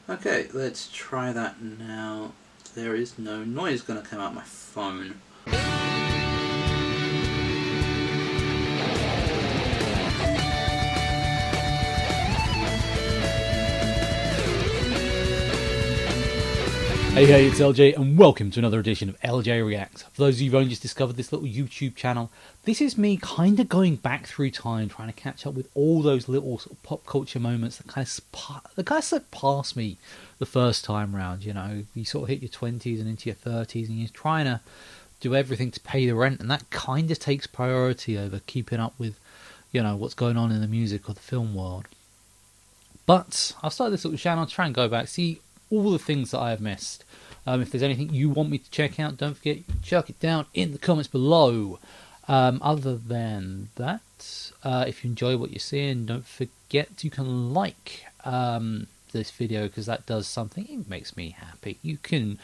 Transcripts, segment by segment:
Okay, let's try that now. There is no noise going to come out my phone. Hey, it's LJ and welcome to another edition of LJ Reacts. For those of you who've only just discovered this little YouTube channel, this is me kind of going back through time, trying to catch up with all those little sort of pop culture moments that kind of slipped past me the first time round. You know, you sort of hit your 20s and into your 30s and you're trying to do everything to pay the rent, and that kind of takes priority over keeping up with, you know, what's going on in the music or the film world. But I've started this little channel to try and go back, see all the things that I have missed. If there's anything you want me to check out, don't forget, chuck it down in the comments below. Other than that, if you enjoy what you're seeing, don't forget you can like this video, because that does something. It makes me happy. You can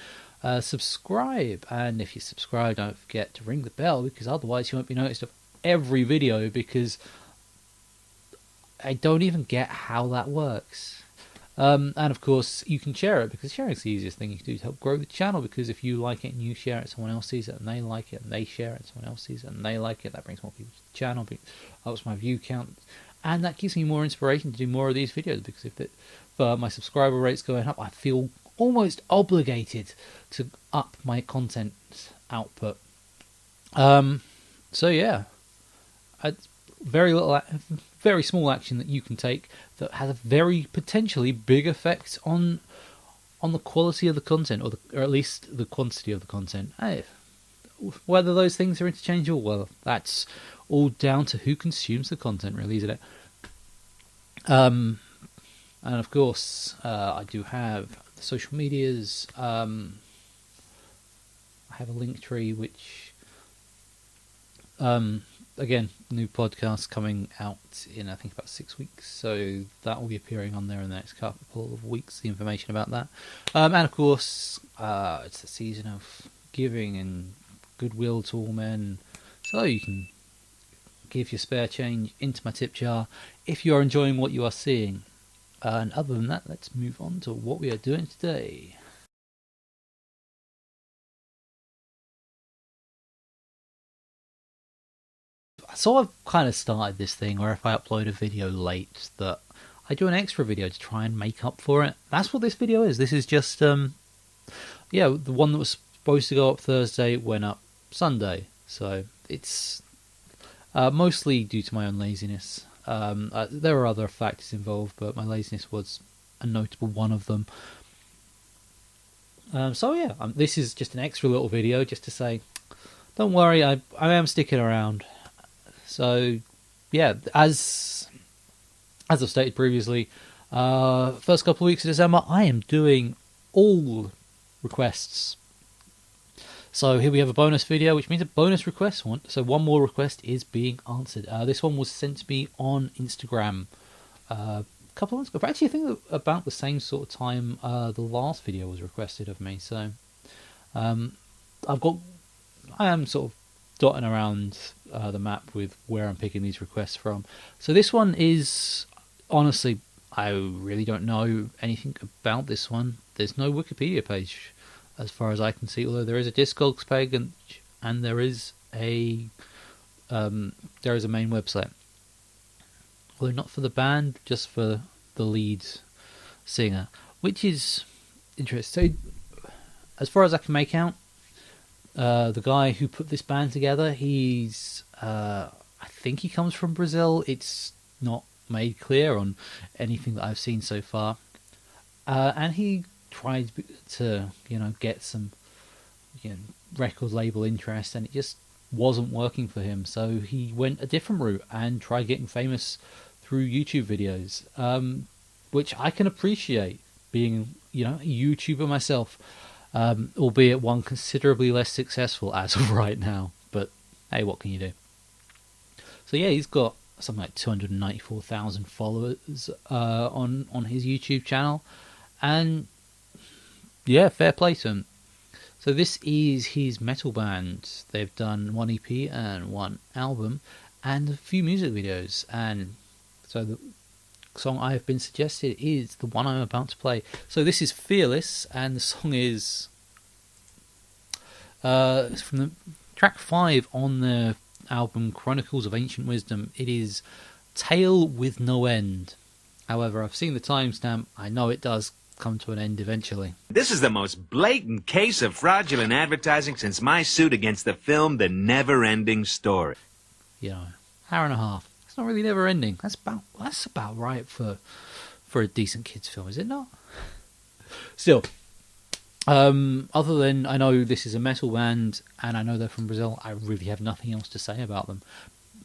subscribe, and if you subscribe, don't forget to ring the bell, because otherwise you won't be noticed of every video, because I don't even get how that works. And of course you can share it, because sharing is the easiest thing you can do to help grow the channel, because if you like it and you share it, someone else sees it and they like it, and they share it and someone else sees it and they like it, that brings more people to the channel, helps my view count, and that gives me more inspiration to do more of these videos, because if my subscriber rate's going up, I feel almost obligated to up my content output. So yeah, very small action that you can take that has a very potentially big effect on the quality of the content, or at least the quantity of the content. Hey, whether those things are interchangeable, well, that's all down to who consumes the content, really, isn't it? And of course, I do have the social medias. I have a link tree, which again, new podcast coming out in, I think, about 6 weeks, so that will be appearing on there in the next couple of weeks, the information about that. And of course, it's the season of giving and goodwill to all men, so you can give your spare change into my tip jar if you are enjoying what you are seeing. And other than that, let's move on to what we are doing today. So I've kind of started this thing where if I upload a video late, that I do an extra video to try and make up for it. That's what this video is. This is just, the one that was supposed to go up Thursday went up Sunday. So it's mostly due to my own laziness. There are other factors involved, but my laziness was a notable one of them. This is just an extra little video just to say, don't worry, I am sticking around. So, yeah, as I've stated previously, first couple of weeks of December, I am doing all requests. So here we have a bonus video, which means a bonus request one. So one more request is being answered. This one was sent to me on Instagram a couple of months ago. But actually, I think about the same sort of time the last video was requested of me. So I am sort of dotting around the map with where I'm picking these requests from. So this one is, honestly, I really don't know anything about this one. There's no Wikipedia page as far as I can see, although there is a Discogs page and there is a main website. Although not for the band, just for the lead singer, which is interesting. So, as far as I can make out, the guy who put this band together, he's I think he comes from Brazil. It's not made clear on anything that I've seen so far, and he tried to get some record label interest, and it just wasn't working for him. So he went a different route and tried getting famous through YouTube videos, which I can appreciate, being a YouTuber myself. Albeit one considerably less successful as of right now, but hey, what can you do? So yeah, he's got something like 294,000 followers on his YouTube channel, and yeah, fair play to him. So this is his metal band. They've done one EP and one album, and a few music videos, and so song I have been suggested is the one I'm about to play. So this is Fearless, and the song is it's from the track 5 on the album Chronicles of Ancient Wisdom. It is Tale with No End. However, I've seen the timestamp. I know it does come to an end eventually. This is the most blatant case of fraudulent advertising since my suit against the film The Never-Ending Story. You know, hour and a half. It's not really never ending. That's about right for a decent kids film, is it not? Still, other than I know this is a metal band and I know they're from Brazil, I really have nothing else to say about them.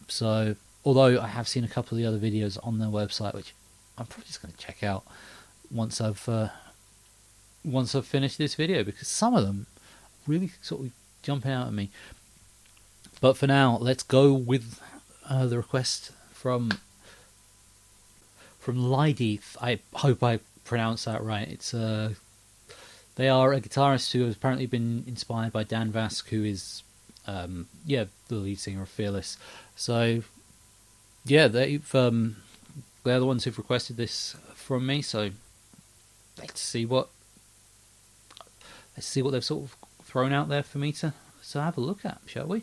So, although I have seen a couple of the other videos on their website, which I'm probably just going to check out once I've finished this video, because some of them really sort of jumping out at me. But for now, let's go with the request from Lydith. I hope I pronounced that right. It's they are a guitarist who has apparently been inspired by Dan Vasc, who is the lead singer of Fearless. So yeah, they're the ones who've requested this from me. So let's see what they've sort of thrown out there for me to have a look at, shall we?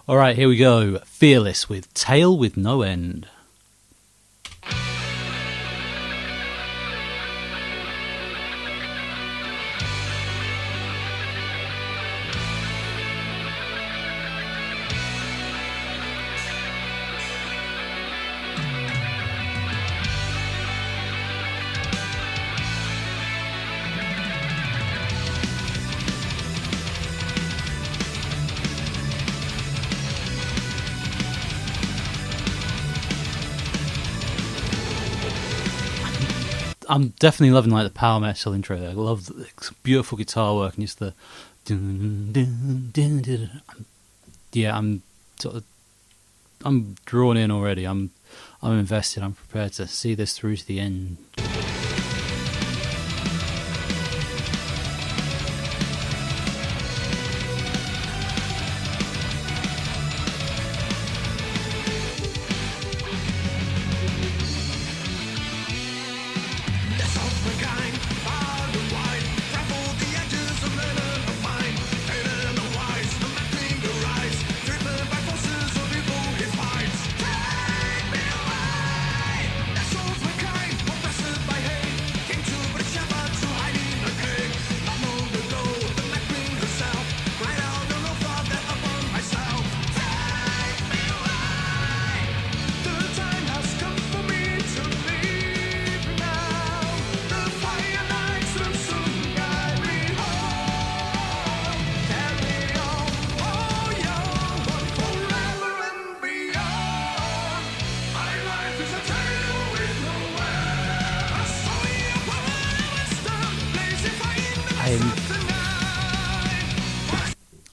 Alright, here we go. Fearless with Tale with No End. I'm definitely loving like the power metal intro there. I love the beautiful guitar work and just the dun, dun, dun, dun. Yeah, I'm drawn in already. I'm invested. I'm prepared to see this through to the end.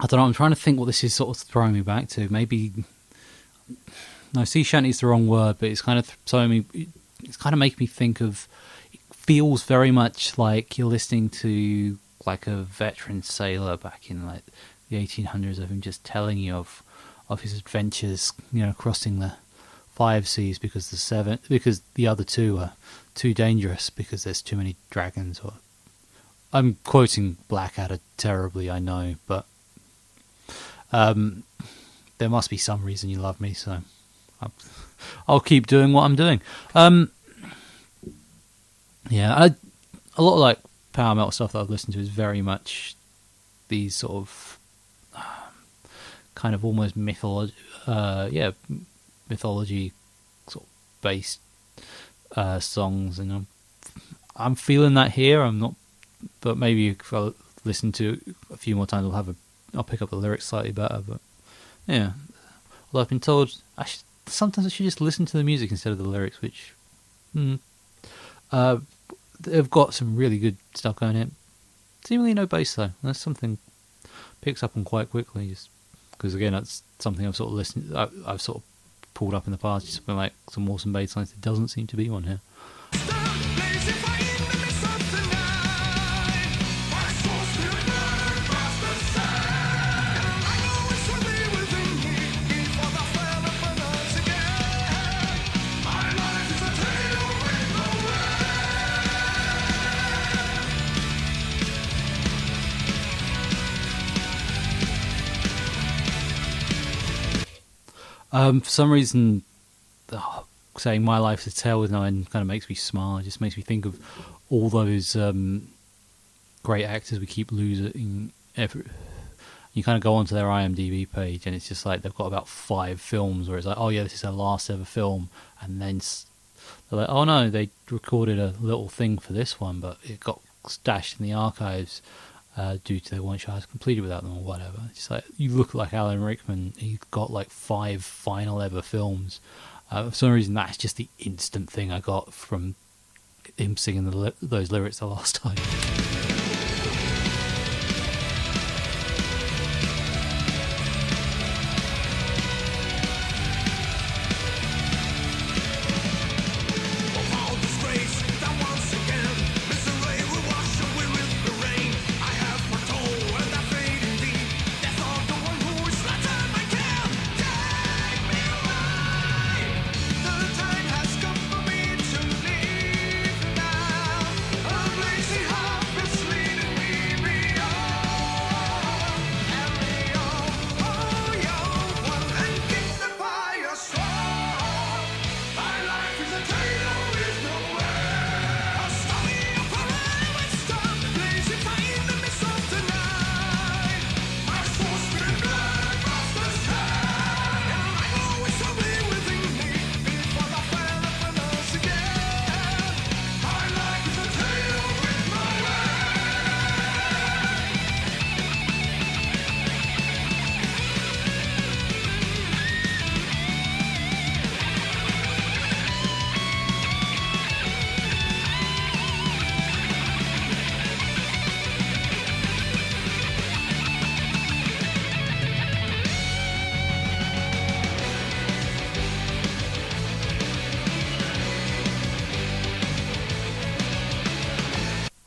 I don't know, I'm trying to think what this is sort of throwing me back to. Maybe, no, sea shanty is the wrong word, but it's kind of throwing me, it's kind of making me think of, it feels very much like you're listening to like a veteran sailor back in like the 1800s of him just telling you of his adventures, you know, crossing the 5 seas because the other 2 are too dangerous because there's too many dragons. Or I'm quoting Blackadder terribly, I know, but there must be some reason you love me, so I'll keep doing what I'm doing. A lot of like power metal stuff that I've listened to is very much these sort of kind of almost mythology sort of based songs, and I'm feeling that here. I'm not, but maybe if I listen to it a few more times, I'll pick up the lyrics slightly better. But yeah, although I've been told sometimes I should just listen to the music instead of the lyrics, which they've got some really good stuff going in. Seemingly no bass though. That's something picks up on quite quickly, just because again that's something I've sort of I've sort of pulled up in the past, just been like some awesome bass lines. There doesn't seem to be one here. For some reason, saying "My Life's a Tale with No End" kind of makes me smile. It just makes me think of all those great actors we keep losing. You kind of go onto their IMDb page, and it's just like they've got about 5 films where it's like, oh yeah, this is their last ever film, and then they're like, oh no, they recorded a little thing for this one, but it got stashed in the archives due to they weren't sure how to complete it without them or whatever. It's just like, you look like Alan Rickman, he's got like 5 final ever films. For some reason, that's just the instant thing I got from him singing those lyrics the last time.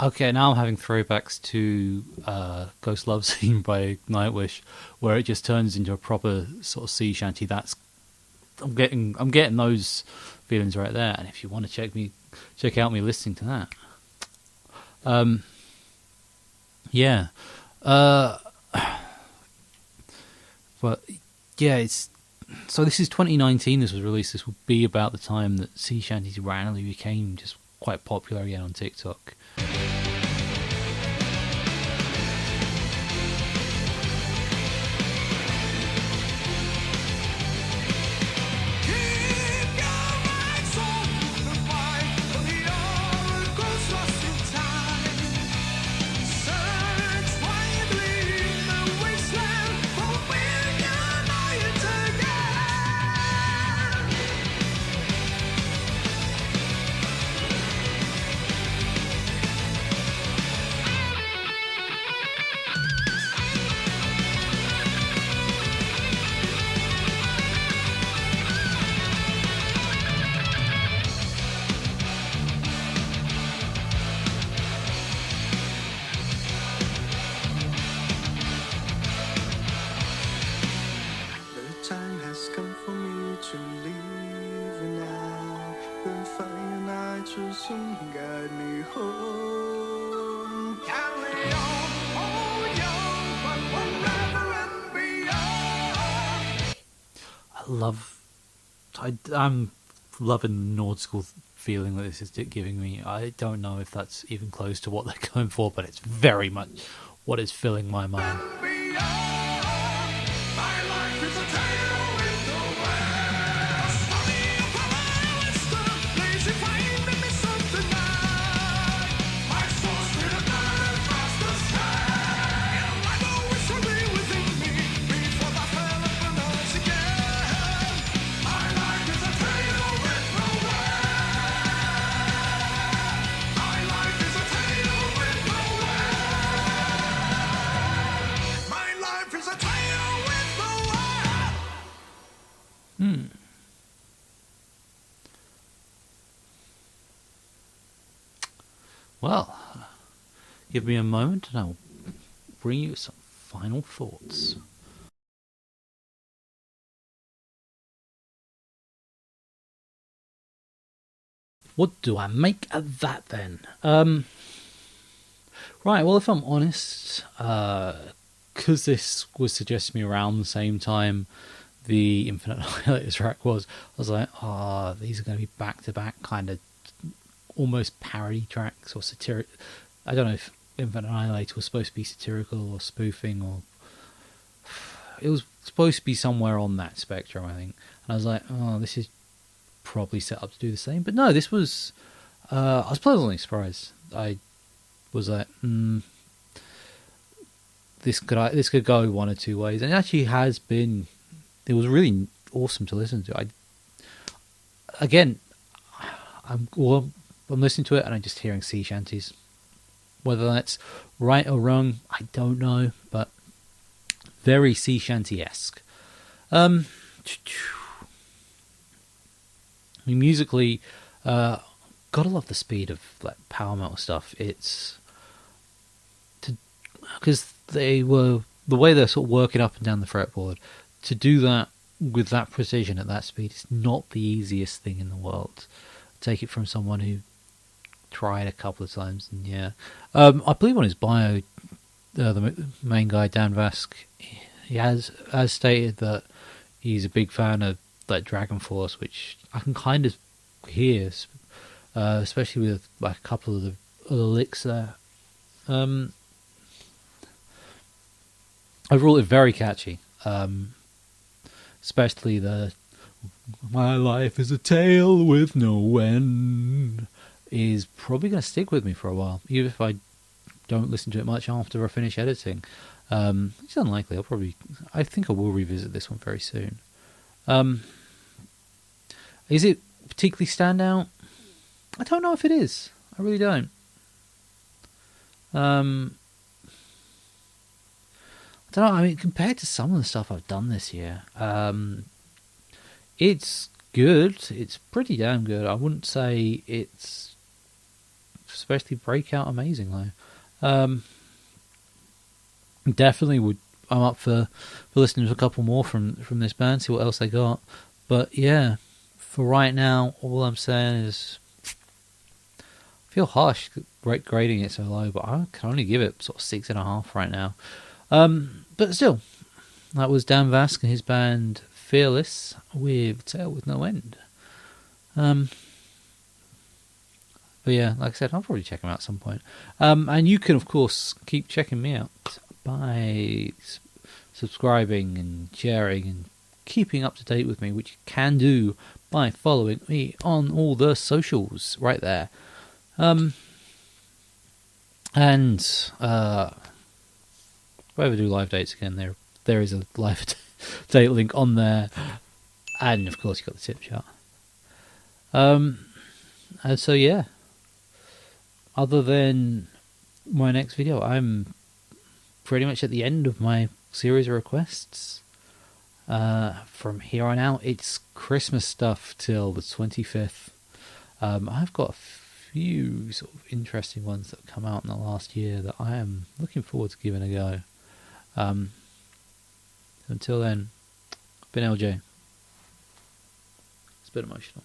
Okay, now I'm having throwbacks to Ghost Love Scene by Nightwish, where it just turns into a proper sort of sea shanty. I'm getting those feelings right there. And if you want to check out me listening to that, yeah, but yeah, it's so this is 2019. This was released. This will be about the time that sea shanties randomly became just quite popular again on TikTok. I'm loving the nautical feeling that this is giving me. I don't know if that's even close to what they're going for, but it's very much what is filling my mind. Well, give me a moment and I'll bring you some final thoughts. What do I make of that then? Right, well, if I'm honest, because this was suggested to me around the same time the Infinite Annihilator track was. I was like, oh, these are going to be back-to-back kind of almost parody tracks or satiric. I don't know if Infinite Annihilator was supposed to be satirical or spoofing, or it was supposed to be somewhere on that spectrum, I think. And I was like, oh, this is probably set up to do the same. But no, this was... I was pleasantly surprised. I was like, this could go one or two ways. And it actually has been... It was really awesome to listen to. I'm listening to it and I'm just hearing sea shanties. Whether that's right or wrong, I don't know, but very sea shanty-esque. I mean, musically, gotta love the speed of like power metal stuff. It's because they were the way they're sort of working up and down the fretboard. To do that with that precision at that speed is not the easiest thing in the world. Take it from someone who tried a couple of times, and yeah, I believe on his bio, the main guy Dan Vask, he has stated that he's a big fan of like Dragon Force, which I can kind of hear, especially with like a couple of the licks there. Overall, it's very catchy, especially the "My life is a tale with no end" is probably going to stick with me for a while, even if I don't listen to it much after I finish editing. It's unlikely. I think I will revisit this one very soon. Is it particularly standout? I don't know if it is. I really don't. I don't know. I mean, compared to some of the stuff I've done this year, it's good. It's pretty damn good. I wouldn't say it's especially breakout amazing though. Definitely would. I'm up for listening to a couple more from this band. See what else they got. But yeah, for right now, all I'm saying is, I feel harsh grading it so low, but I can only give it sort of 6.5 right now. But still, that was Dan Vask and his band Fearless with Tale with No End. But yeah, like I said, I'll probably check them out at some point. And you can, of course, keep checking me out by subscribing and sharing and keeping up to date with me, which you can do by following me on all the socials right there. And if I ever do live dates again, there is a live date link on there. And of course, you've got the tip jar. And so yeah, other than my next video, I'm pretty much at the end of my series of requests. From here on out, it's Christmas stuff till the 25th. I've got a few sort of interesting ones that have come out in the last year that I am looking forward to giving a go. Until then, I've been LJ. It's a bit emotional.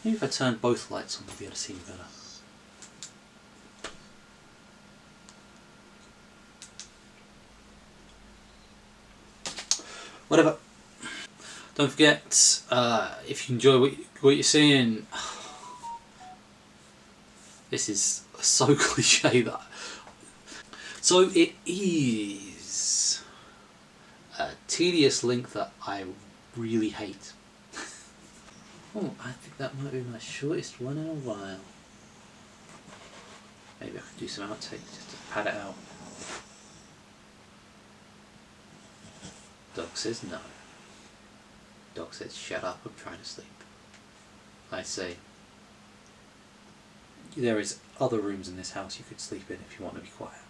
Maybe if I turn both lights on, we'll be able to see better. Whatever. Don't forget, if you enjoy what you're seeing, this is so cliche that. So it is a tedious link that I really hate. Oh, I think that might be my shortest one in a while. Maybe I could do some outtakes just to pad it out. Dog says no. Dog says shut up, I'm trying to sleep. I say, there is other rooms in this house you could sleep in if you want to be quiet.